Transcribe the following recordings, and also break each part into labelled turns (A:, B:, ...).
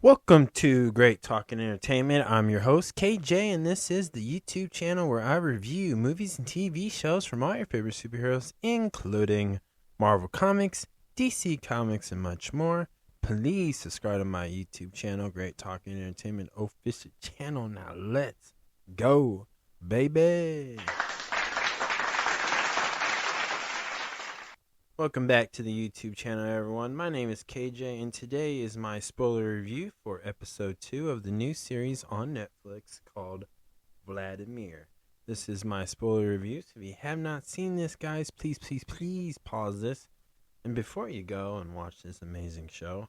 A: Welcome to Great Talking Entertainment. I'm your host, KJ, and this is the YouTube channel where I review movies and TV shows from all your favorite superheroes, including Marvel Comics, DC Comics, and much more. Please subscribe to my YouTube channel, Great Talking Entertainment official channel. Now let's go, baby. Welcome back to the YouTube channel, everyone. My name is KJ, and today is my spoiler review for episode 2 of the new series on Netflix called Vladimir. This is my spoiler review, so if you have not seen this, guys, please pause this. And before you go and watch this amazing show,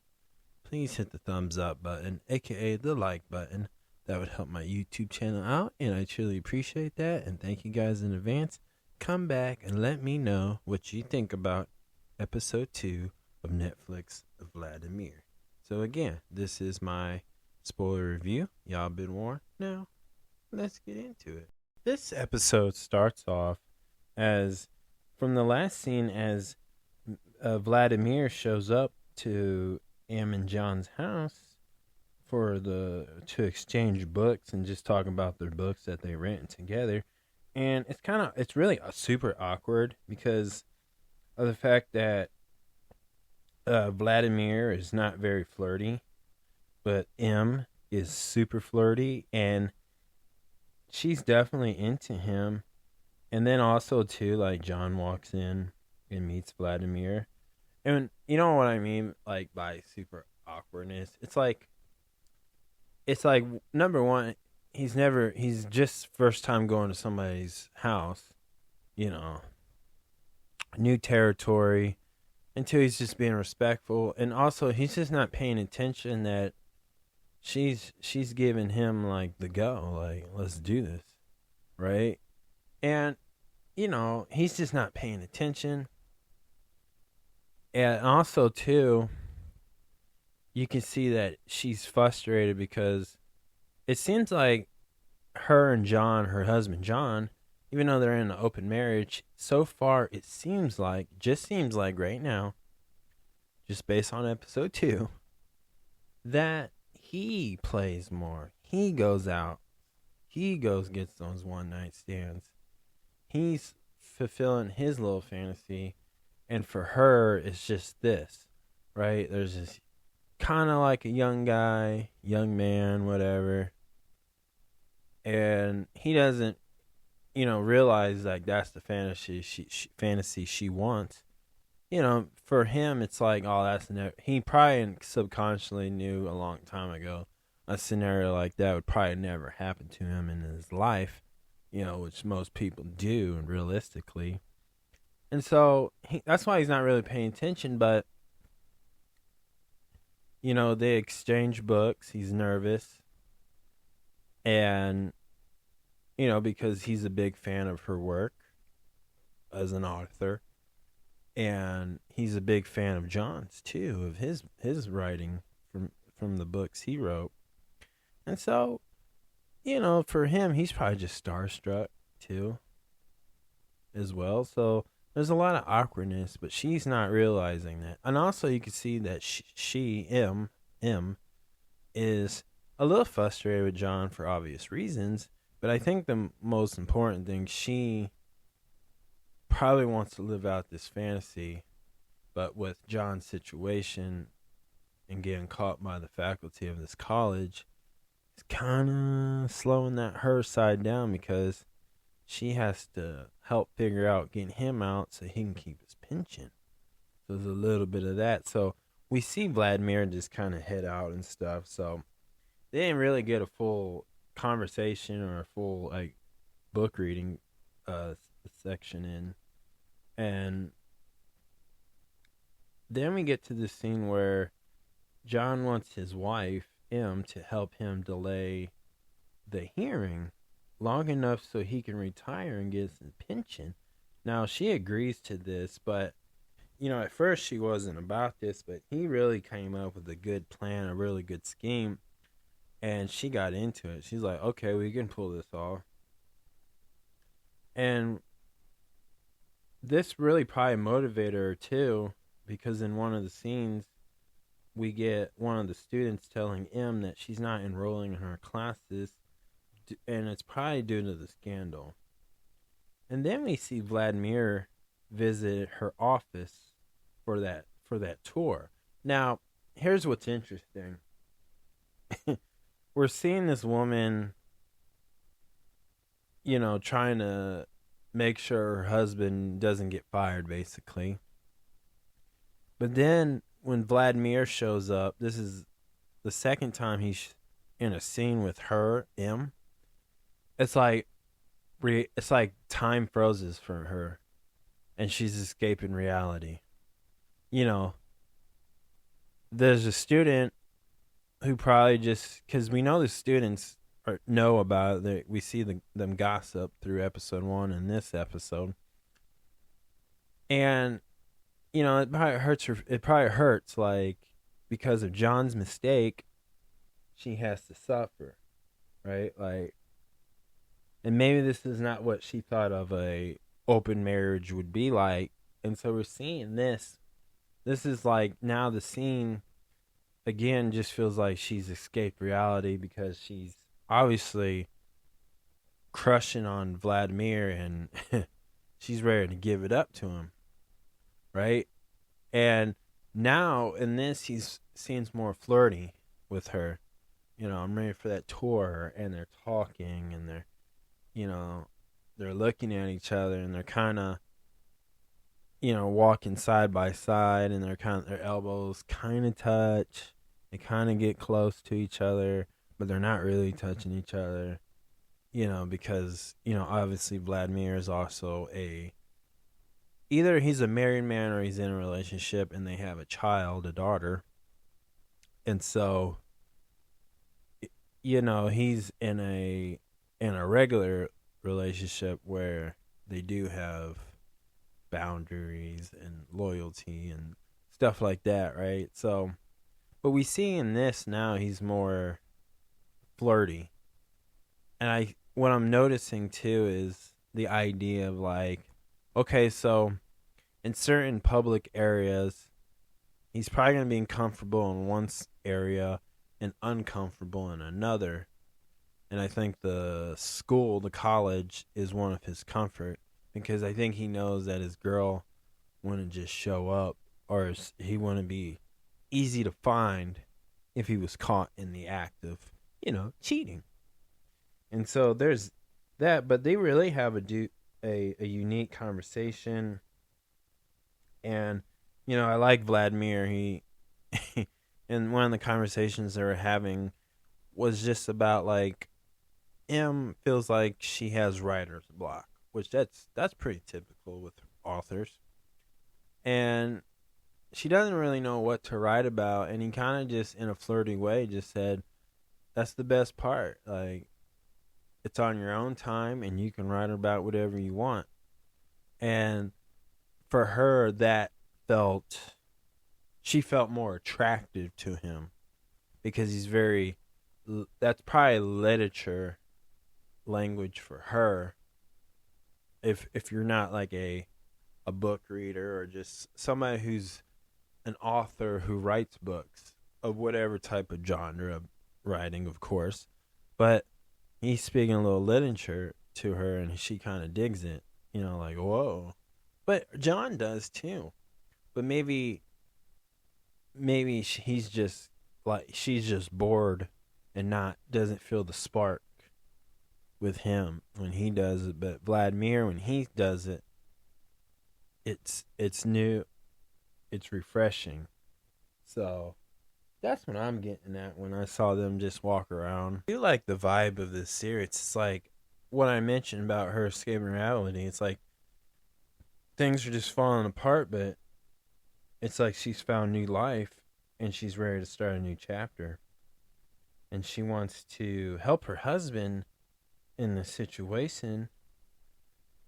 A: please hit the thumbs up button, aka the like button. That would help my YouTube channel out, and I truly appreciate that, and thank you guys in advance. Come back and let me know what you think about episode 2 of Netflix Vladimir. So again, this is my spoiler review. Y'all been warned. Now, let's get into it. This episode starts off as from the last scene as Vladimir shows up to Em and John's house to exchange books and just talk about their books that they rent together. And it's really super awkward because of the fact that Vladimir is not very flirty, but Em is super flirty, and she's definitely into him. And then also, too, like, John walks in and meets Vladimir. And you know what I mean, like, by super awkwardness? It's like, number one, he's just first time going to somebody's house, new territory, until he's just being respectful, and also he's just not paying attention that she's giving him like the go, like, let's do this, right? And he's just not paying attention. And also too, you can see that she's frustrated because it seems like her and John, her husband John, even though they're in an open marriage, so far it seems like right now, just based on episode 2, that he plays more. He goes out. He gets those one night stands. He's fulfilling his little fantasy. And for her, it's just this, right? There's this kind of like a young man, whatever. And he doesn't realize like that's the fantasy she wants. For him, it's like, oh, that's never. He probably subconsciously knew a long time ago a scenario like that would probably never happen to him in his life, which most people do, and realistically. And so that's why he's not really paying attention. But they exchange books. He's nervous, and because he's a big fan of her work as an author, and he's a big fan of John's too, of his writing from the books he wrote. And so, for him, he's probably just starstruck too, as well. So there's a lot of awkwardness, but she's not realizing that. And also, you can see that Em, is a little frustrated with John for obvious reasons. But I think the most important thing, she probably wants to live out this fantasy, but with John's situation and getting caught by the faculty of this college, it's kind of slowing that her side down because she has to help figure out getting him out so he can keep his pension. So there's a little bit of that. So we see Vladimir just kind of head out and stuff. So they didn't really get a full conversation or a full like book reading section in. And then we get to the scene where John wants his wife Em to help him delay the hearing long enough so he can retire and get his pension. Now she agrees to this, but at first she wasn't about this, but he really came up with a good plan, a really good scheme. And she got into it. She's like, okay, we can pull this off. And this really probably motivated her too, because in one of the scenes, we get one of the students telling M that she's not enrolling in her classes, and it's probably due to the scandal. And then we see Vladimir visit her office for that tour. Now, here's what's interesting. We're seeing this woman, trying to make sure her husband doesn't get fired, basically. But then when Vladimir shows up, this is the second time he's in a scene with her, M. It's like time froze for her, and she's escaping reality. You know, there's a student who probably just, because we know the students know about it. We see them gossip through episode 1 and this episode, and it probably hurts her. It probably hurts, like, because of John's mistake, she has to suffer, right? Like, and maybe this is not what she thought of a open marriage would be like, and so we're seeing this. This is like, now the scene again just feels like she's escaped reality, because she's obviously crushing on Vladimir, and she's ready to give it up to him, right? And now in this, he seems more flirty with her. I'm ready for that tour, and they're talking, and they're looking at each other, and they're kind of, walking side by side, and their elbows kind of touch. They kind of get close to each other, but they're not really touching each other, because, obviously Vladimir is also either he's a married man or he's in a relationship, and they have a daughter. And so, he's in a regular relationship where they do have boundaries and loyalty and stuff like that, right? So, but we see in this now he's more flirty. And what I'm noticing too is the idea of, like, okay, so in certain public areas, he's probably going to be uncomfortable in one area and uncomfortable in another. And I think the college, is one of his comfort, because I think he knows that his girl wouldn't just show up, or he wouldn't be easy to find if he was caught in the act of, cheating. And so there's that, but they really have a unique conversation. And, I like Vladimir. He, and one of the conversations they were having was just about, like, M feels like she has writer's block, which that's pretty typical with authors. And she doesn't really know what to write about, and he kind of just, in a flirty way, just said, that's the best part. Like, it's on your own time, and you can write about whatever you want. And for her, she felt more attractive to him, because that's probably literature language for her. If you're not like a book reader, or just somebody who's an author who writes books of whatever type of genre of writing, of course, but he's speaking a little literature to her, and she kind of digs it, like, whoa. But John does too. But maybe he's just, like, she's just bored and doesn't feel the spark with him when he does it. But Vladimir, when he does it, it's new, it's refreshing. So that's what I'm getting at when I saw them just walk around. I do like the vibe of this series. It's like what I mentioned about her escaping reality. It's like things are just falling apart, but it's like she's found new life, and she's ready to start a new chapter. And she wants to help her husband in this situation.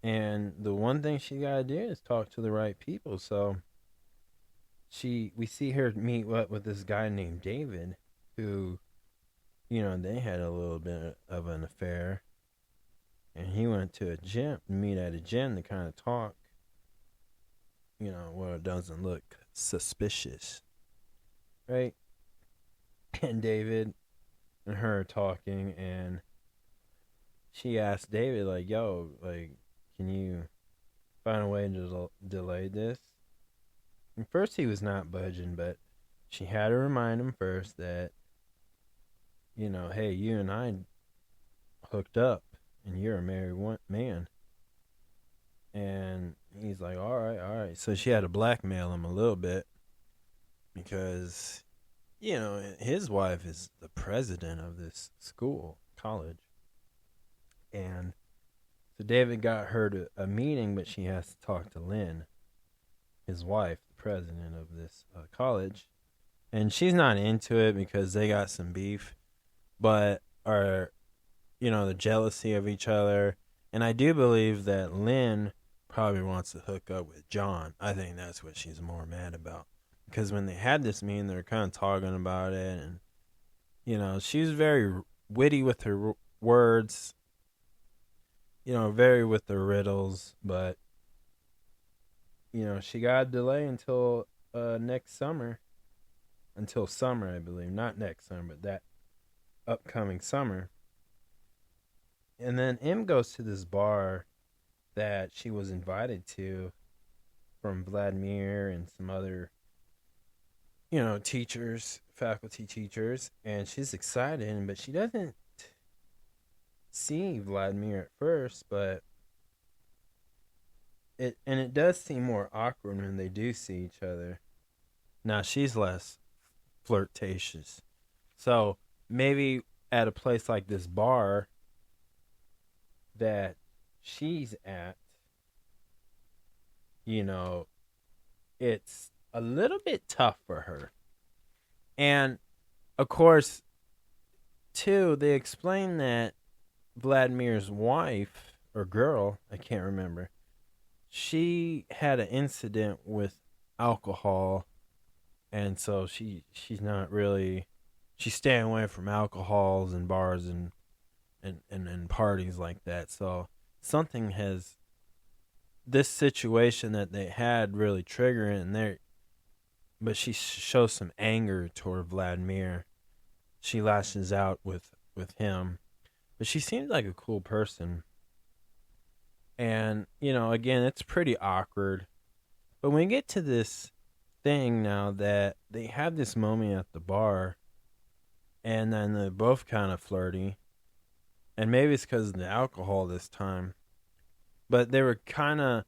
A: And the one thing she got to do is talk to the right people. So we see her meet with this guy named David, who, they had a little bit of an affair. And he went to meet at a gym to kind of talk. It doesn't look suspicious. right? And David and her are talking, and she asked David, like, yo, like, can you find a way to delay this? And first he was not budging, but she had to remind him first that, hey, you and I hooked up, and you're a married man. And he's like, all right, all right. So she had to blackmail him a little bit because, his wife is the president of this college. And so David got her to a meeting, but she has to talk to Lynn, his wife, the president of this college. And she's not into it because they got some beef, but are, the jealousy of each other. And I do believe that Lynn probably wants to hook up with John. I think that's what she's more mad about. Because when they had this meeting, they were kind of talking about it. And, she's very witty with her words, very with the riddles. But, she got a delay until next summer. Until summer, I believe. Not next summer, but that upcoming summer. And then M goes to this bar that she was invited to from Vladimir and some other, teachers, faculty teachers. And she's excited, but she doesn't see Vladimir at first, but it does seem more awkward when they do see each other. Now she's less flirtatious. So maybe at a place like this bar that she's at, it's a little bit tough for her. And of course, too, they explain that Vladimir's wife or girl, I can't remember, she had an incident with alcohol, and so she's not really, she's staying away from alcohols and bars and parties like that. So something has, this situation that they had really triggered in there, but she shows some anger toward Vladimir. She lashes out with him, but she seems like a cool person. And, again, it's pretty awkward. But when we get to this thing now that they have this moment at the bar, and then they're both kind of flirty, and maybe it's because of the alcohol this time, but they were kind of,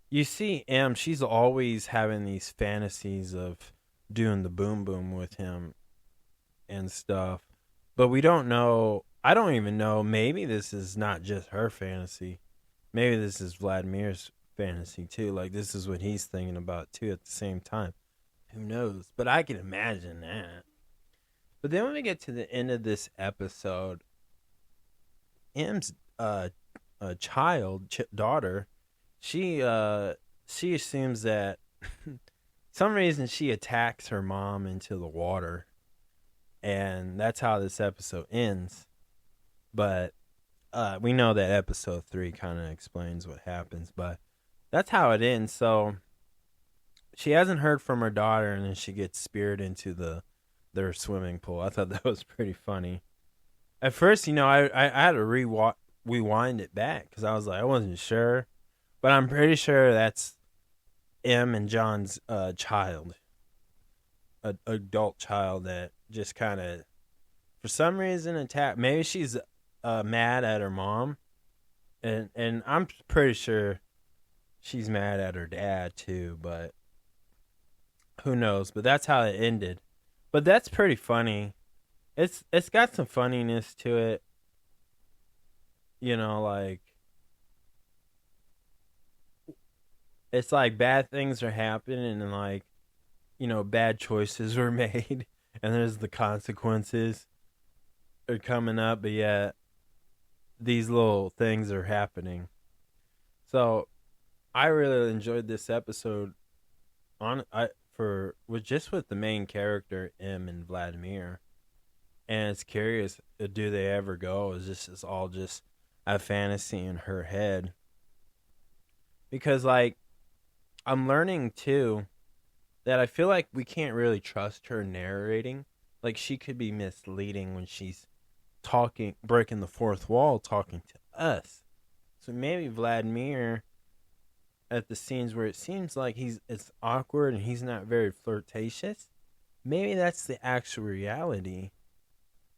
A: you see M, she's always having these fantasies of doing the boom boom with him and stuff. But we don't know, I don't even know, maybe this is not just her fantasy. Maybe this is Vladimir's fantasy too. Like, this is what he's thinking about too at the same time. Who knows? But I can imagine that. But then when we get to the end of this episode, M's daughter, she assumes that some reason she attacks her mom into the water, and that's how this episode ends. But we know that episode 3 kind of explains what happens, but that's how it ends. So she hasn't heard from her daughter, and then she gets speared into their swimming pool. I thought that was pretty funny. At first, I had to rewind it back because I was like, I wasn't sure, but I'm pretty sure that's M and John's child, an adult child that just kind of, for some reason, attacked. Maybe she's mad at her mom, and I'm pretty sure she's mad at her dad too, but who knows? But that's how it ended. But that's pretty funny. It's got some funniness to it. Like, it's like bad things are happening, and like, bad choices were made, and there's the consequences are coming up, but yet these little things are happening. So I really enjoyed this episode with the main character M and Vladimir. And it's curious, do they ever go? Is this all just a fantasy in her head? Because, like, I'm learning too that I feel like we can't really trust her narrating. Like, she could be misleading when she's talking, breaking the fourth wall, talking to us. So maybe Vladimir, at the scenes where it seems like it's awkward and he's not very flirtatious, maybe that's the actual reality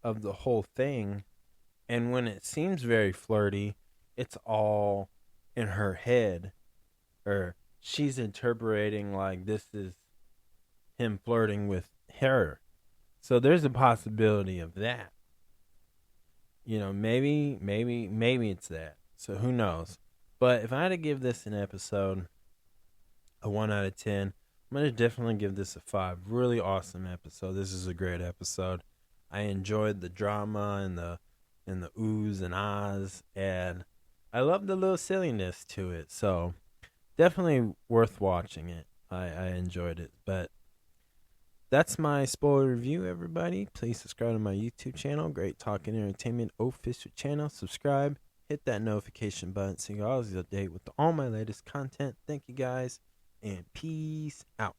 A: of the whole thing. And when it seems very flirty, it's all in her head, or she's interpreting like this is him flirting with her. So there's a possibility of that. Maybe it's that. So who knows? But if I had to give this an episode a 1 out of 10, I'm going to definitely give this a 5. Really awesome episode. This is a great episode. I enjoyed the drama and the oohs and ahs, and I love the little silliness to it. So definitely worth watching it. I enjoyed it. But that's my spoiler review, everybody. Please subscribe to my YouTube channel, Great Talking Entertainment official channel. Subscribe, hit that notification button so you're always up to date with all my latest content. Thank you guys, and peace out.